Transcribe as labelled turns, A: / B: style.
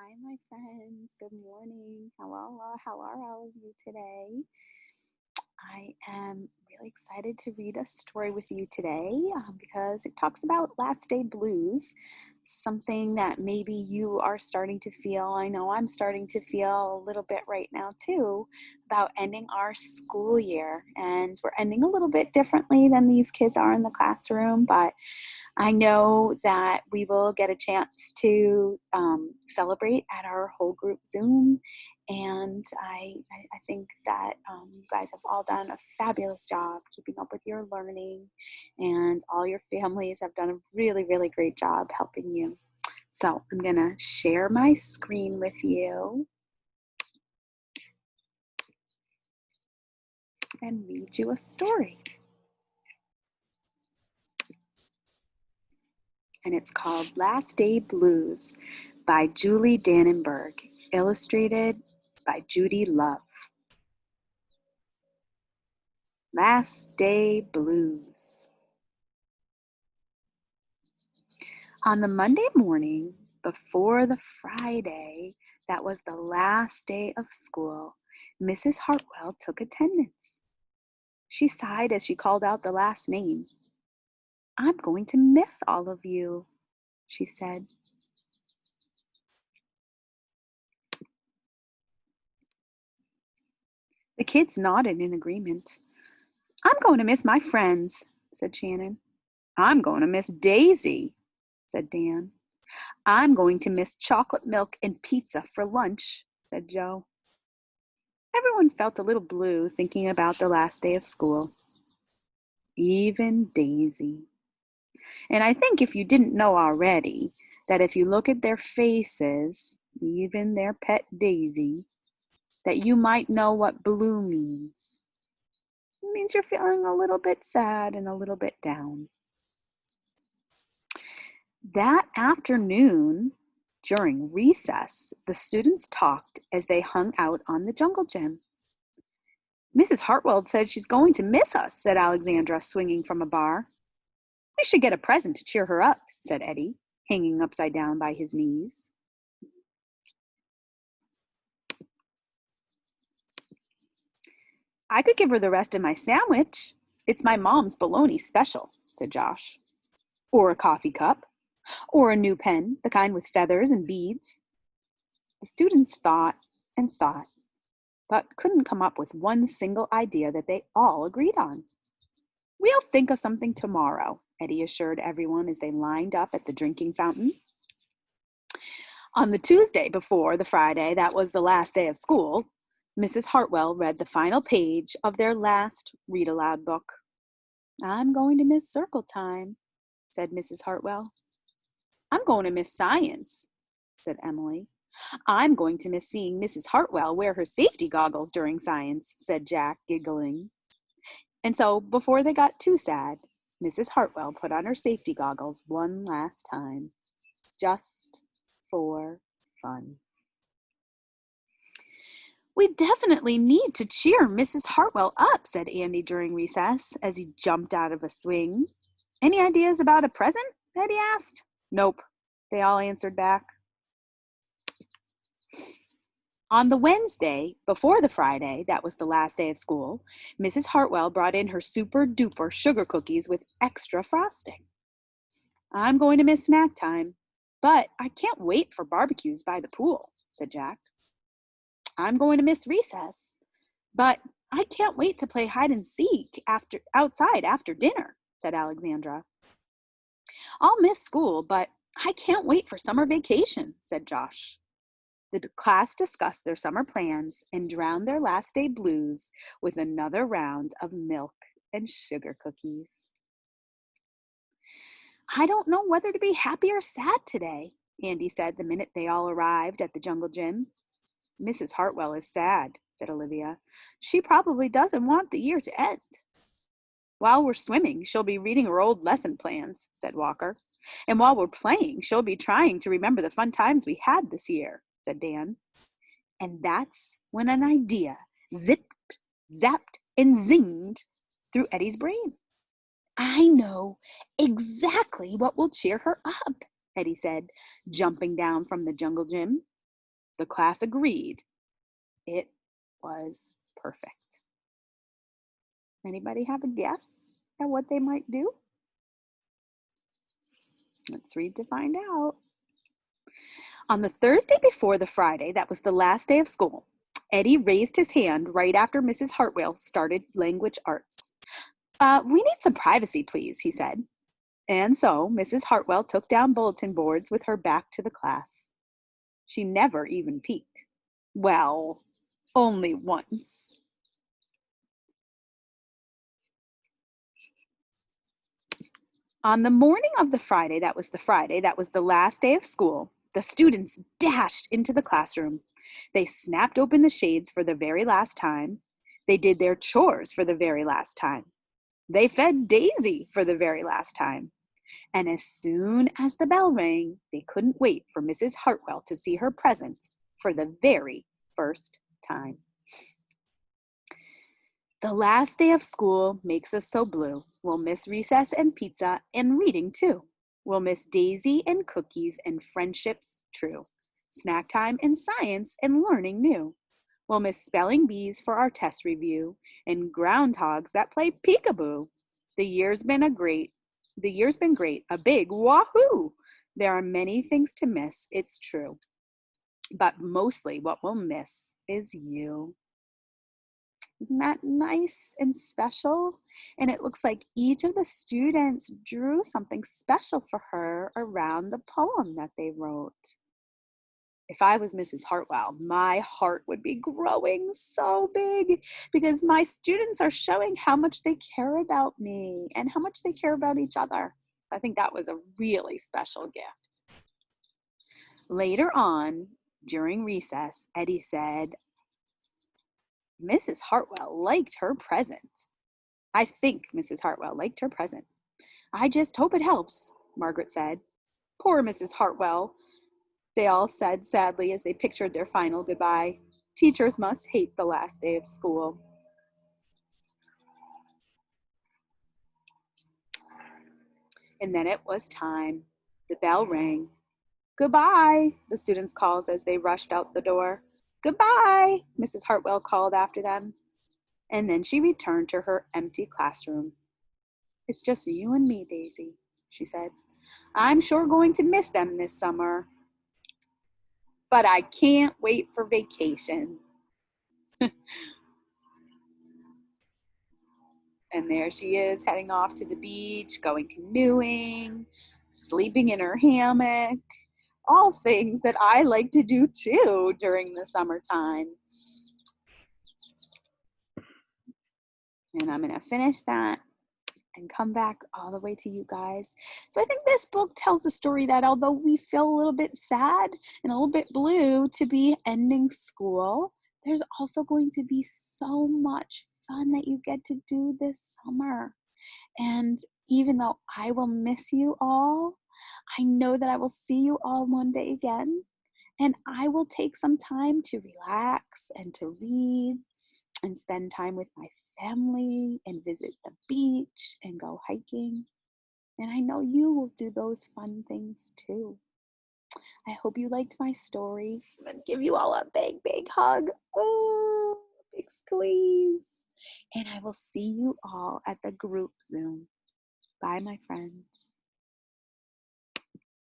A: Hi, my friends. Good morning. How are all of you today? I am really excited to read a story with you today because it talks about last day blues, something that maybe you are starting to feel. I know I'm starting to feel a little bit right now too about ending our school year. And we're ending a little bit differently than these kids are in the classroom, but I know that we will get a chance to celebrate at our whole group Zoom. And I think that you guys have all done a fabulous job keeping up with your learning, and all your families have done a really, really great job helping you. So I'm going to share my screen with you and read you a story. And it's called Last Day Blues by Julie Dannenberg, illustrated by Judy Love. Last Day Blues. On the Monday morning before the Friday that was the last day of school, Mrs. Hartwell took attendance. She sighed as she called out the last name. "I'm going to miss all of you," she said. The kids nodded in agreement. "I'm going to miss my friends," said Shannon. "I'm going to miss Daisy," said Dan. "I'm going to miss chocolate milk and pizza for lunch," said Joe. Everyone felt a little blue thinking about the last day of school. Even Daisy. And I think if you didn't know already, that if you look at their faces, even their pet Daisy, that you might know what blue means. It means you're feeling a little bit sad and a little bit down. That afternoon, during recess, the students talked as they hung out on the jungle gym. "Mrs. Hartwell said she's going to miss us," said Alexandra, swinging from a bar. "We should get a present to cheer her up," said Eddie, hanging upside down by his knees. "I could give her the rest of my sandwich. It's my mom's bologna special," said Josh. "Or a coffee cup. Or a new pen, the kind with feathers and beads." The students thought and thought, but couldn't come up with one single idea that they all agreed on. "We'll think of something tomorrow," Eddie assured everyone as they lined up at the drinking fountain. On the Tuesday before the Friday that was the last day of school, Mrs. Hartwell read the final page of their last read-aloud book. "I'm going to miss circle time," said Mrs. Hartwell. "I'm going to miss science," said Emily. "I'm going to miss seeing Mrs. Hartwell wear her safety goggles during science," said Jack, giggling. And so, before they got too sad, Mrs. Hartwell put on her safety goggles one last time, just for fun. "We definitely need to cheer Mrs. Hartwell up," said Andy during recess as he jumped out of a swing. "Any ideas about a present?" Eddie asked. "Nope," they all answered back. On the Wednesday, before the Friday, that was the last day of school, Mrs. Hartwell brought in her super duper sugar cookies with extra frosting. "I'm going to miss snack time, but I can't wait for barbecues by the pool," said Jack. "I'm going to miss recess, but I can't wait to play hide and seek outside after dinner," said Alexandra. "I'll miss school, but I can't wait for summer vacation," said Josh. The class discussed their summer plans and drowned their last day blues with another round of milk and sugar cookies. "I don't know whether to be happy or sad today," Andy said the minute they all arrived at the jungle gym. "Mrs. Hartwell is sad," said Olivia. "She probably doesn't want the year to end." "While we're swimming, she'll be reading her old lesson plans," said Walker. "And while we're playing, she'll be trying to remember the fun times we had this year," said Dan. And that's when an idea zipped, zapped, and zinged through Eddie's brain. "I know exactly what will cheer her up," Eddie said, jumping down from the jungle gym. The class agreed. It was perfect. Anybody have a guess at what they might do? Let's read to find out. On the Thursday before the Friday, that was the last day of school, Eddie raised his hand right after Mrs. Hartwell started language arts. We need some privacy, please, he said. And so Mrs. Hartwell took down bulletin boards with her back to the class. She never even peeked. Well, only once. On the morning of the Friday, that was the last day of school, the students dashed into the classroom. They snapped open the shades for the very last time. They did their chores for the very last time. They fed Daisy for the very last time. And as soon as the bell rang, they couldn't wait for Mrs. Hartwell to see her present for the very first time. The last day of school makes us so blue. We'll miss recess and pizza and reading too. We'll miss Daisy and cookies and friendships true. Snack time and science and learning new. We'll miss spelling bees for our test review and groundhogs that play peekaboo. The year's been great, a big wahoo! There are many things to miss, it's true. But mostly what we'll miss is you. Isn't that nice and special? And it looks like each of the students drew something special for her around the poem that they wrote. If I was Mrs. Hartwell, my heart would be growing so big because my students are showing how much they care about me and how much they care about each other. I think that was a really special gift. Later on, during recess, Eddie said, Mrs. Hartwell liked her present. I think Mrs. Hartwell liked her present. I just hope it helps, Margaret said. Poor Mrs. Hartwell, they all said sadly as they pictured their final goodbye. Teachers must hate the last day of school. And then it was time. The bell rang. Goodbye, the students called as they rushed out the door. Goodbye, Mrs. Hartwell called after them. And then she returned to her empty classroom. It's just you and me, Daisy, she said. I'm sure going to miss them this summer. But I can't wait for vacation. And there she is heading off to the beach, going canoeing, sleeping in her hammock, all things that I like to do too during the summertime. And I'm going to finish that and come back all the way to you guys. So I think this book tells a story that although we feel a little bit sad and a little bit blue to be ending school, there's also going to be so much fun that you get to do this summer. And even though I will miss you all, I know that I will see you all one day again. And I will take some time to relax and to read and spend time with my family and visit the beach and go hiking. And I know you will do those fun things too. I hope you liked my story. I'm going to give you all a big, big hug. Oh, big squeeze. And I will see you all at the group Zoom. Bye, my friends.